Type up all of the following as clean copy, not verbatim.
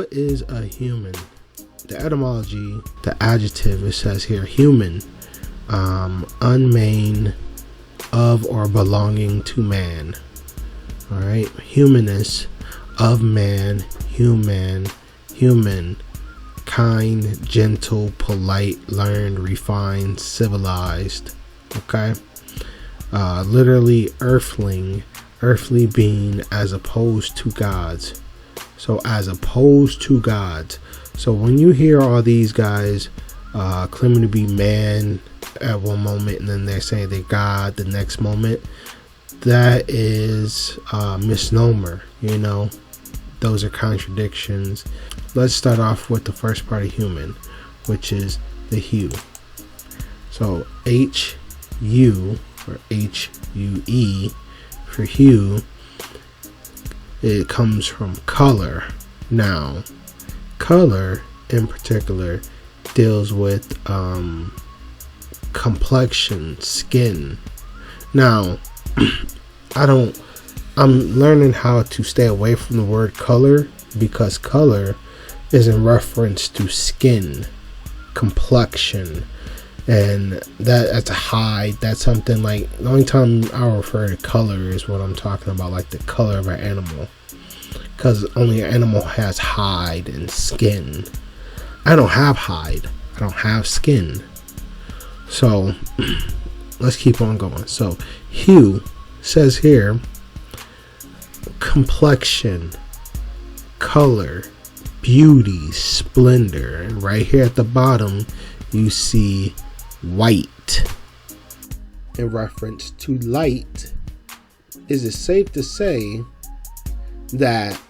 what is a human? The etymology, the adjective, it says here, human, unmade of or belonging to man. All right, humanist, of man, human, kind, gentle, polite, learned, refined, civilized. Okay, literally earthling, earthly being, as opposed to gods. So as opposed to gods. So when you hear all these guys claiming to be man at one moment, and then they're saying they're God the next moment, that is misnomer. You know, those are contradictions. Let's start off with the first part of human, which is the hue. So H-U or H-U-E for hue, it comes from color. Now, color in particular deals with complexion, skin. Now, I'm learning how to stay away from the word color, because color is in reference to skin, complexion, and that's a hide. That's something like, the only time I refer to color is what I'm talking about, like the color of an animal, because only an animal has hide and skin. I don't have hide, I don't have skin. So let's keep on going. So hue says here complexion, color, beauty, splendor, and right here at the bottom you see white. In reference to light, is it safe to say that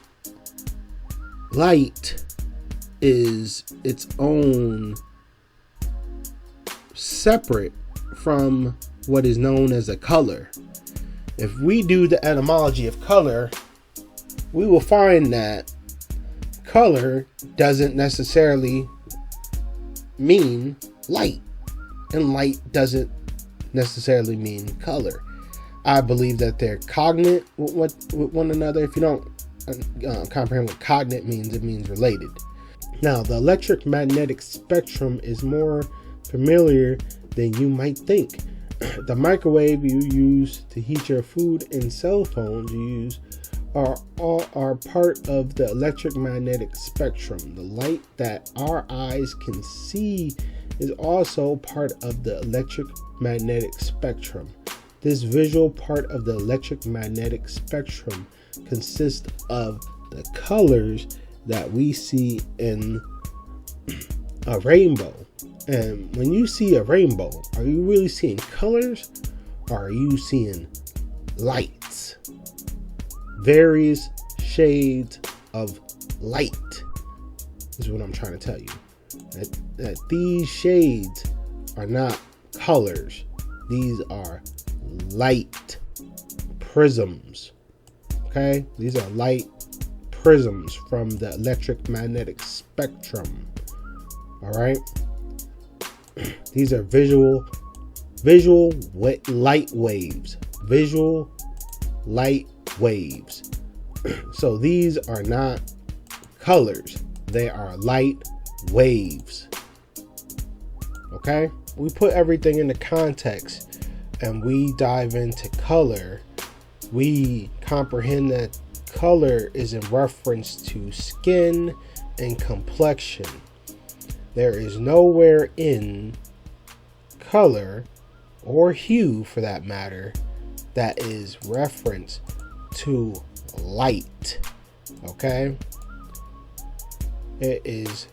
light is its own separate from what is known as a color? If we do the etymology of color, we will find that color doesn't necessarily mean light, and light doesn't necessarily mean color. I believe that they're cognate with one another. If you don't comprehend what cognate means, it means related. Now, the electromagnetic spectrum is more familiar than you might think. The microwave you use to heat your food and cell phones you use are part of the electromagnetic spectrum. The light that our eyes can see is also part of the electromagnetic spectrum. This visual part of the electromagnetic spectrum consists of the colors that we see in a rainbow. And when you see a rainbow, are you really seeing colors, or are you seeing lights? Various shades of light is what I'm trying to tell you. That these shades are not colors. These are light prisms. Okay? These are light prisms from the electromagnetic spectrum. All right? These are visual light waves. Visual light waves. So these are not colors. They are light waves. Okay? We put everything into context and we dive into color. We comprehend that color is in reference to skin and complexion. There is nowhere in color, or hue for that matter, that is reference to light. Okay? It is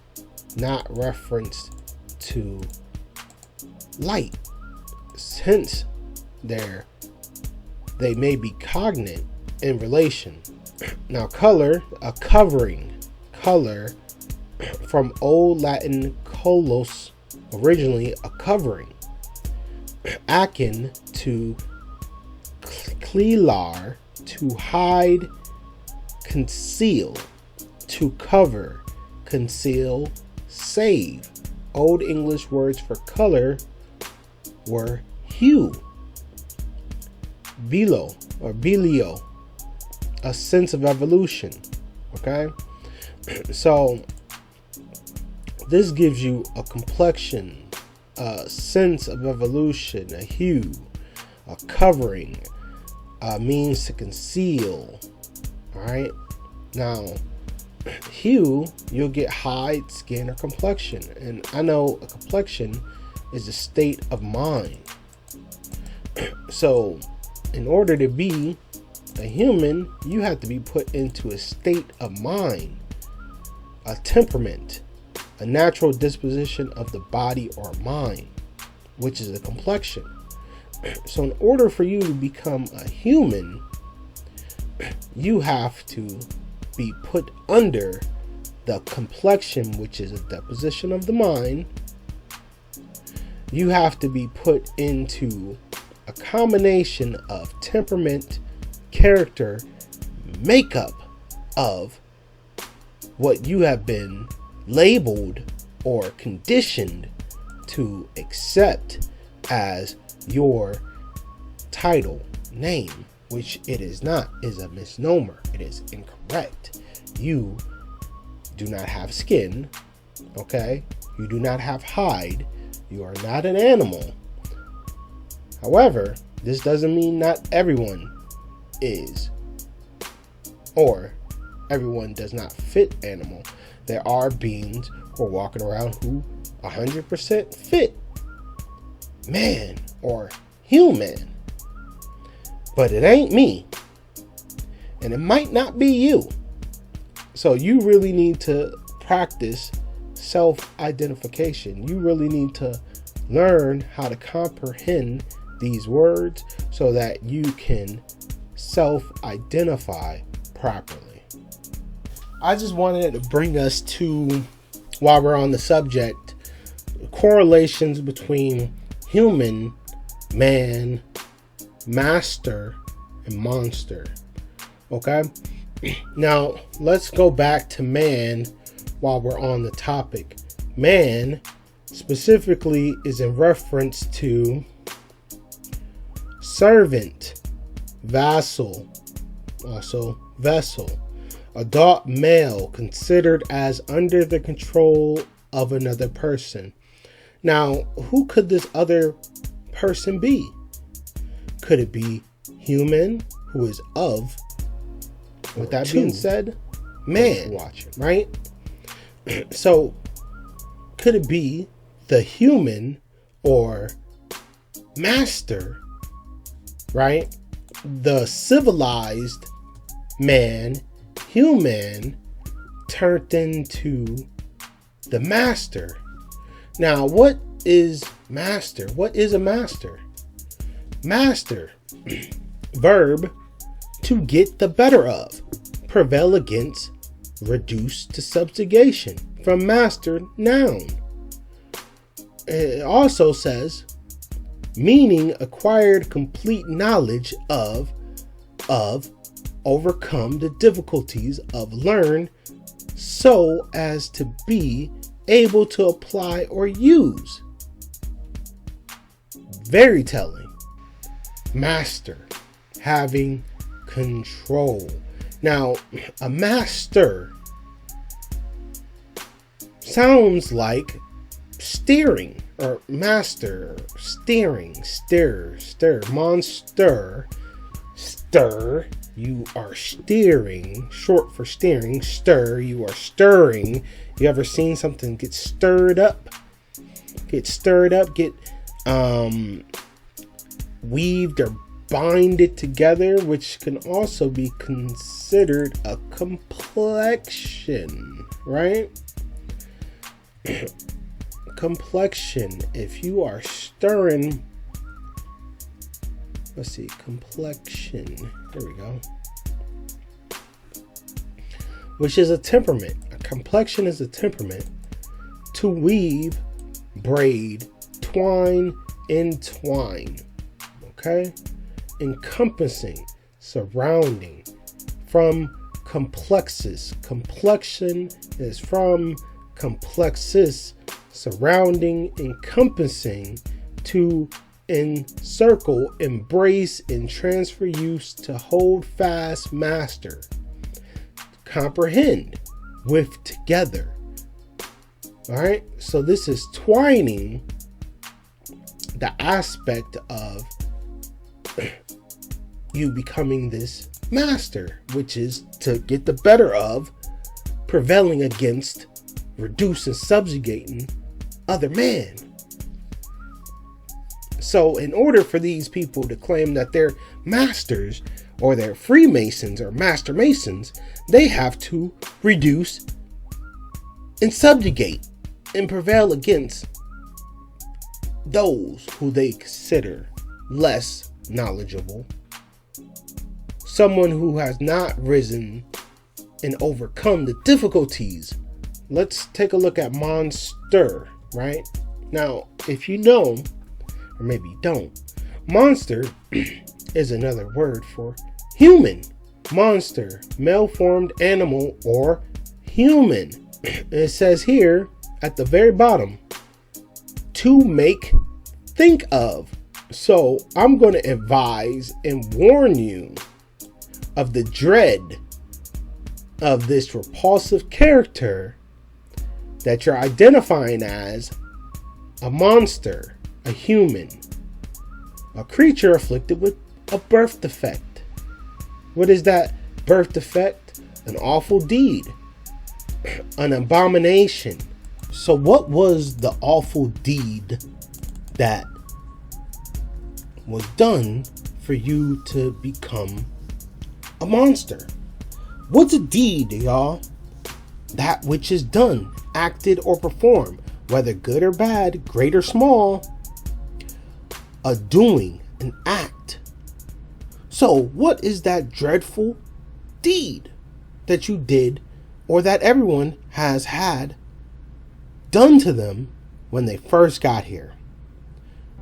not referenced to light. Since they may be cognate in relation. Now, color, a covering. Color, from Old Latin colos, originally a covering, akin to clelar, to hide, conceal, to cover, conceal, save. Old English words for color were hue, bilio, a sense of evolution. Okay? So this gives you a complexion, a sense of evolution, a hue, a covering, a means to conceal. All right. Now, hue, you'll get hide, skin, or complexion. And I know a complexion is a state of mind. So, in order to be a human, you have to be put into a state of mind, a temperament, a natural disposition of the body or mind, which is a complexion. So in order for you to become a human, you have to be put under the complexion, which is a deposition of the mind. You have to be put into a combination of temperament, character, makeup of what you have been labeled or conditioned to accept as your title name, which it is not, is a misnomer. It is incorrect. You do not have skin, okay? You do not have hide. You are not an animal. However, this doesn't mean not everyone is, or everyone does not fit animal. There are beings who are walking around who 100% fit man or human, but it ain't me, and it might not be you. So you really need to practice self-identification. You really need to learn how to comprehend these words so that you can self-identify properly. I just wanted to bring us to, while we're on the subject, correlations between human, man, master, and monster. Okay? Now, let's go back to man while we're on the topic. Man specifically is in reference to servant, vassal, also vessel, adult male considered as under the control of another person. Now, who could this other person be? Could it be human, who is of, with that being said, man, right? So, could it be the human or master, right? The civilized man, human, turned into the master. Now, what is master? What is a master? Master, verb, to get the better of, prevail against, reduce to subjugation. From master, noun. It also says, meaning acquired complete knowledge of, overcome the difficulties of, learn, so as to be able to apply or use. Very telling. Master, having control. Now, a master sounds like steering, or master, steering, stir, monster, stir, you are steering, short for steering, stir, you are stirring. You ever seen something get stirred up? Get weaved or binded together, which can also be considered a complexion, right? Complexion, if you are stirring, let's see, complexion, there we go, which is a temperament. A complexion is a temperament to weave, braid, twine, entwine, okay? Encompassing, surrounding, from complexus. Complexion is from complexus, surrounding, encompassing, to encircle, embrace, and transfer use, to hold fast, master. Comprehend, with together. All right, so this is twining the aspect of you becoming this master, which is to get the better of, prevailing against, reducing, subjugating other man. So in order for these people to claim that they're masters, or they're Freemasons or Master Masons, they have to reduce and subjugate and prevail against those who they consider less knowledgeable, someone who has not risen and overcome the difficulties. Let's take a look at monster, right? Now, if you know, or maybe you don't, monster is another word for human. Monster, malformed animal or human. It says here at the very bottom, to make, think of. So I'm going to advise and warn you of the dread of this repulsive character that you're identifying as a monster, a human, a creature afflicted with a birth defect. What is that birth defect? An awful deed, an abomination. So what was the awful deed that was done for you to become a monster? What's a deed, y'all? That which is done, acted, or performed, whether good or bad, great or small, a doing, an act. So what is that dreadful deed that you did, or that everyone has had done to them when they first got here?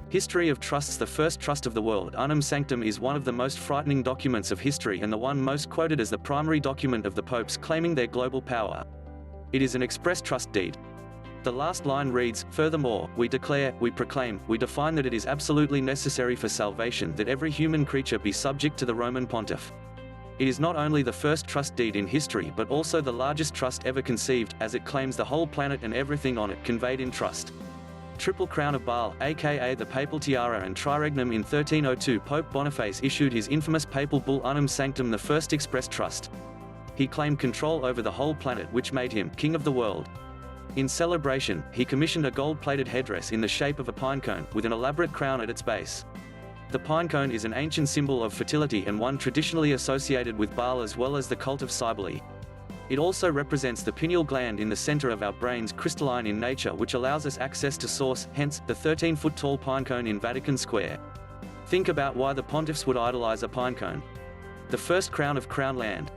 History of Trusts. The first trust of the world, Unum Sanctum, is one of the most frightening documents of history and the one most quoted as the primary document of the popes claiming their global power. It is an express trust deed. The last line reads, "Furthermore, we declare, we proclaim, we define that it is absolutely necessary for salvation that every human creature be subject to the Roman Pontiff." It is not only the first trust deed in history but also the largest trust ever conceived, as it claims the whole planet and everything on it conveyed in trust. Triple Crown of Baal, aka the Papal Tiara and Triregnum. In 1302, Pope Boniface issued his infamous papal bull Unum Sanctum, the first express trust. He claimed control over the whole planet, which made him king of the world. In celebration, he commissioned a gold-plated headdress in the shape of a pinecone, with an elaborate crown at its base. The pinecone is an ancient symbol of fertility and one traditionally associated with Baal as well as the cult of Cybele. It also represents the pineal gland in the center of our brains, crystalline in nature, which allows us access to source, hence, the 13-foot-tall pinecone in Vatican Square. Think about why the pontiffs would idolize a pinecone. The first crown of Crown Land.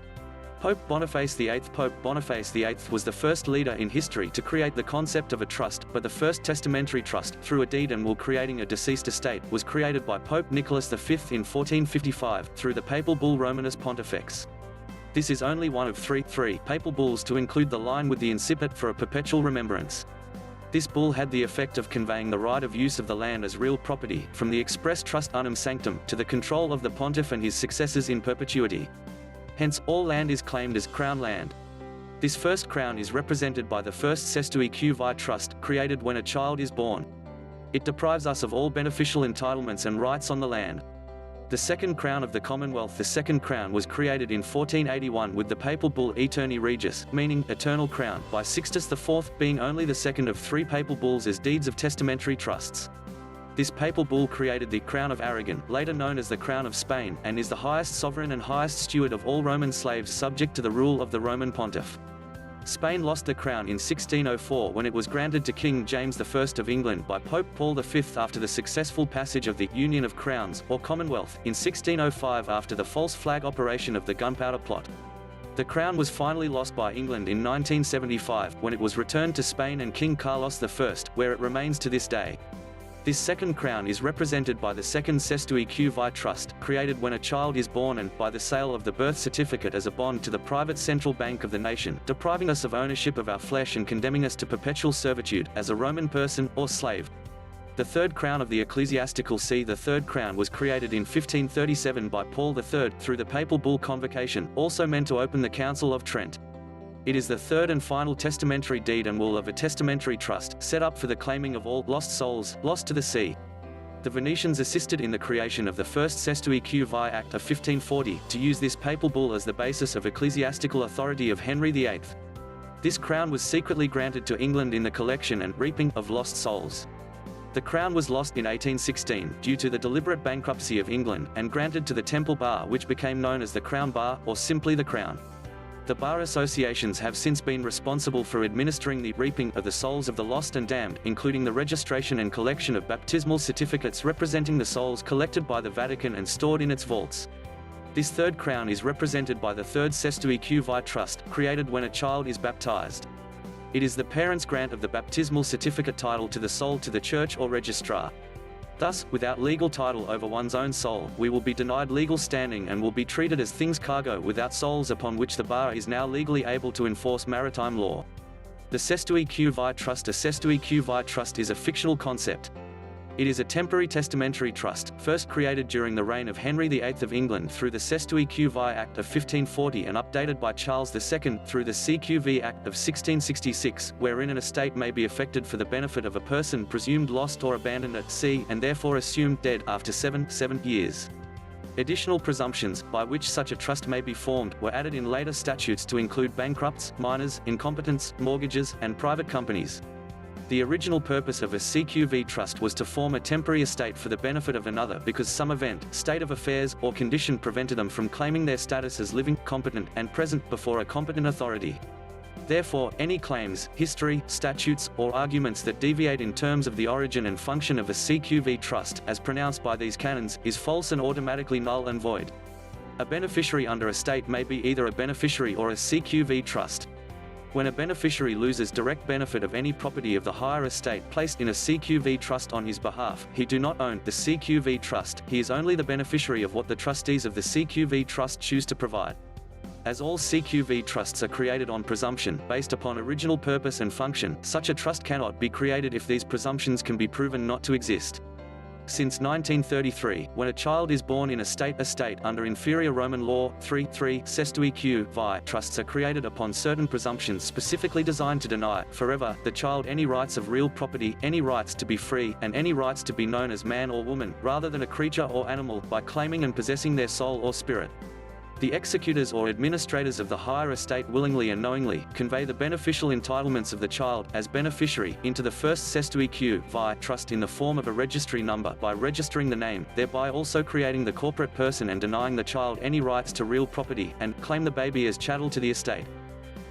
Pope Boniface VIII. Pope Boniface VIII was the first leader in history to create the concept of a trust, but the first testamentary trust, through a deed and will creating a deceased estate, was created by Pope Nicholas V in 1455, through the papal bull Romanus Pontifex. This is only one of three papal bulls to include the line with the incipit for a perpetual remembrance. This bull had the effect of conveying the right of use of the land as real property, from the express trust Unum Sanctum, to the control of the pontiff and his successors in perpetuity. Hence, all land is claimed as Crown Land. This first crown is represented by the first Cestui Que Vie Trust, created when a child is born. It deprives us of all beneficial entitlements and rights on the land. The second crown of the Commonwealth. The second crown was created in 1481 with the papal bull Aeterni Regis, meaning eternal crown, by Sixtus IV, being only the second of three papal bulls as deeds of testamentary trusts. This papal bull created the Crown of Aragon, later known as the Crown of Spain, and is the highest sovereign and highest steward of all Roman slaves subject to the rule of the Roman pontiff. Spain lost the crown in 1604 when it was granted to King James I of England by Pope Paul V after the successful passage of the Union of Crowns, or Commonwealth, in 1605 after the false flag operation of the Gunpowder Plot. The crown was finally lost by England in 1975, when it was returned to Spain and King Carlos I, where it remains to this day. This second crown is represented by the second Cestui Que Vie Trust, created when a child is born and, by the sale of the birth certificate as a bond to the private central bank of the nation, depriving us of ownership of our flesh and condemning us to perpetual servitude, as a Roman person, or slave. The third crown of the Ecclesiastical See. The third crown was created in 1537 by Paul III, through the papal bull Convocation, also meant to open the Council of Trent. It is the third and final testamentary deed and will of a testamentary trust, set up for the claiming of all lost souls, lost to the sea. The Venetians assisted in the creation of the first Cestui Que Vie Act of 1540, to use this papal bull as the basis of ecclesiastical authority of Henry VIII. This crown was secretly granted to England in the collection and reaping of lost souls. The crown was lost in 1816, due to the deliberate bankruptcy of England, and granted to the Temple Bar, which became known as the Crown Bar, or simply the Crown. The bar associations have since been responsible for administering the reaping of the souls of the lost and damned, including the registration and collection of baptismal certificates representing the souls collected by the Vatican and stored in its vaults. This third crown is represented by the third Cestui Que Vie Trust, created when a child is baptized. It is the parent's grant of the baptismal certificate title to the soul to the church or registrar. Thus, without legal title over one's own soul, we will be denied legal standing and will be treated as things cargo without souls upon which the bar is now legally able to enforce maritime law. The Cestui Que Vie Trust. A Cestui Que Vie Trust is a fictional concept. It is a temporary testamentary trust, first created during the reign of Henry VIII of England through the Cestui Que Vie Act of 1540 and updated by Charles II through the CQV Act of 1666, wherein an estate may be effected for the benefit of a person presumed lost or abandoned at sea and therefore assumed dead after 7 years. Additional presumptions, by which such a trust may be formed, were added in later statutes to include bankrupts, minors, incompetents, mortgages, and private companies. The original purpose of a CQV trust was to form a temporary estate for the benefit of another because some event, state of affairs, or condition prevented them from claiming their status as living, competent, and present before a competent authority. Therefore, any claims, history, statutes, or arguments that deviate in terms of the origin and function of a CQV trust, as pronounced by these canons, is false and automatically null and void. A beneficiary under a state may be either a beneficiary or a CQV trust. When a beneficiary loses direct benefit of any property of the higher estate placed in a CQV trust on his behalf, he do not own the CQV trust, he is only the beneficiary of what the trustees of the CQV trust choose to provide. As all CQV trusts are created on presumption, based upon original purpose and function, such a trust cannot be created if these presumptions can be proven not to exist. Since 1933, when a child is born in a state under inferior Roman law, 3 Cestui Que Vie trusts are created upon certain presumptions specifically designed to deny, forever, the child any rights of real property, any rights to be free, and any rights to be known as man or woman, rather than a creature or animal, by claiming and possessing their soul or spirit. The executors or administrators of the higher estate willingly and knowingly convey the beneficial entitlements of the child, as beneficiary, into the first Cestui Que Vie trust in the form of a registry number by registering the name, thereby also creating the corporate person and denying the child any rights to real property, and claim the baby as chattel to the estate.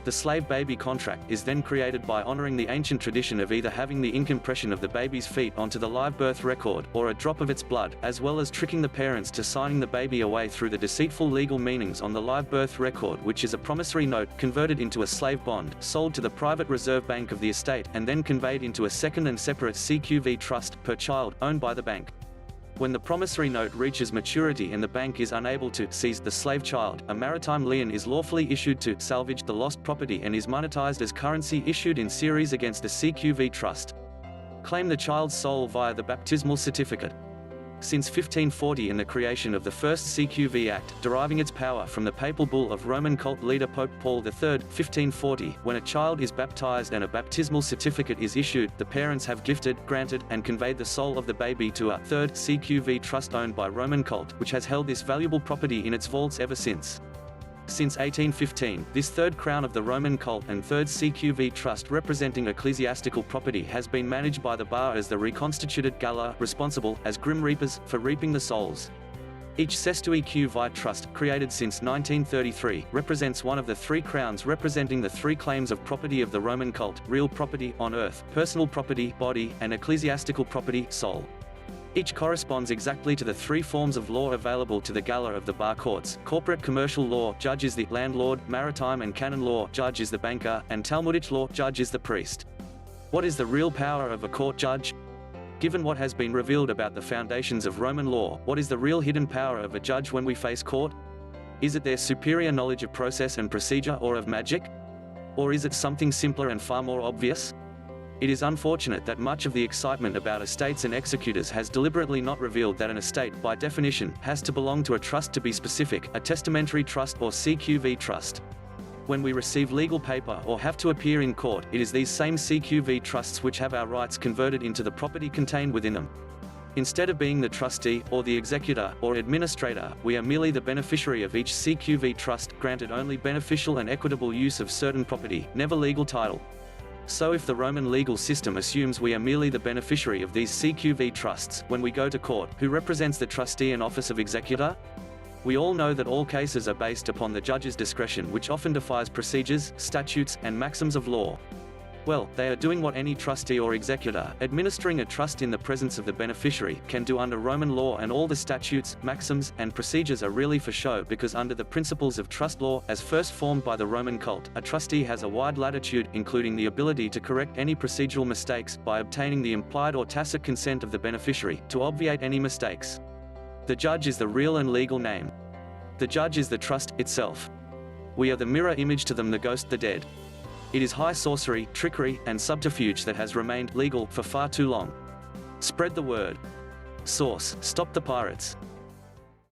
The slave baby contract is then created by honoring the ancient tradition of either having the ink impression of the baby's feet onto the live birth record, or a drop of its blood, as well as tricking the parents to signing the baby away through the deceitful legal meanings on the live birth record, which is a promissory note converted into a slave bond, sold to the private reserve bank of the estate, and then conveyed into a second and separate CQV trust, per child, owned by the bank. When the promissory note reaches maturity and the bank is unable to seize the slave child, a maritime lien is lawfully issued to salvage the lost property and is monetized as currency issued in series against the CQV trust. Claim the child's soul via the baptismal certificate. Since 1540 and the creation of the first CQV Act, deriving its power from the papal bull of Roman cult leader Pope Paul III, 1540, when a child is baptized and a baptismal certificate is issued, the parents have gifted, granted, and conveyed the soul of the baby to a third CQV trust owned by Roman cult, which has held this valuable property in its vaults ever since. Since 1815, this third crown of the Roman cult and third CQV trust representing ecclesiastical property has been managed by the bar as the reconstituted gala, responsible, as grim reapers, for reaping the souls. Each Cestui Que Vie trust, created since 1933, represents one of the three crowns representing the three claims of property of the Roman cult: real property, on earth; personal property, body; and ecclesiastical property, soul. Each corresponds exactly to the three forms of law available to the gala of the bar courts. Corporate commercial law, judge is the landlord; maritime and canon law, judge is the banker; and Talmudic law, judge is the priest. What is the real power of a court judge? Given what has been revealed about the foundations of Roman law, what is the real hidden power of a judge when we face court? Is it their superior knowledge of process and procedure, or of magic? Or is it something simpler and far more obvious? It is unfortunate that much of the excitement about estates and executors has deliberately not revealed that an estate, by definition, has to belong to a trust to be specific, a testamentary trust or CQV trust. When we receive legal paper or have to appear in court, it is these same CQV trusts which have our rights converted into the property contained within them. Instead of being the trustee, or the executor, or administrator, we are merely the beneficiary of each CQV trust, granted only beneficial and equitable use of certain property, never legal title. So if the Roman legal system assumes we are merely the beneficiary of these CQV trusts, when we go to court, who represents the trustee and office of executor? We all know that all cases are based upon the judge's discretion, which often defies procedures, statutes, and maxims of law. Well, they are doing what any trustee or executor, administering a trust in the presence of the beneficiary, can do under Roman law, and all the statutes, maxims, and procedures are really for show, because under the principles of trust law, as first formed by the Roman cult, a trustee has a wide latitude, including the ability to correct any procedural mistakes, by obtaining the implied or tacit consent of the beneficiary, to obviate any mistakes. The judge is the real and legal name. The judge is the trust itself. We are the mirror image to them, the ghost, the dead. It is high sorcery, trickery, and subterfuge that has remained legal for far too long. Spread the word. Source: Stop the Pirates.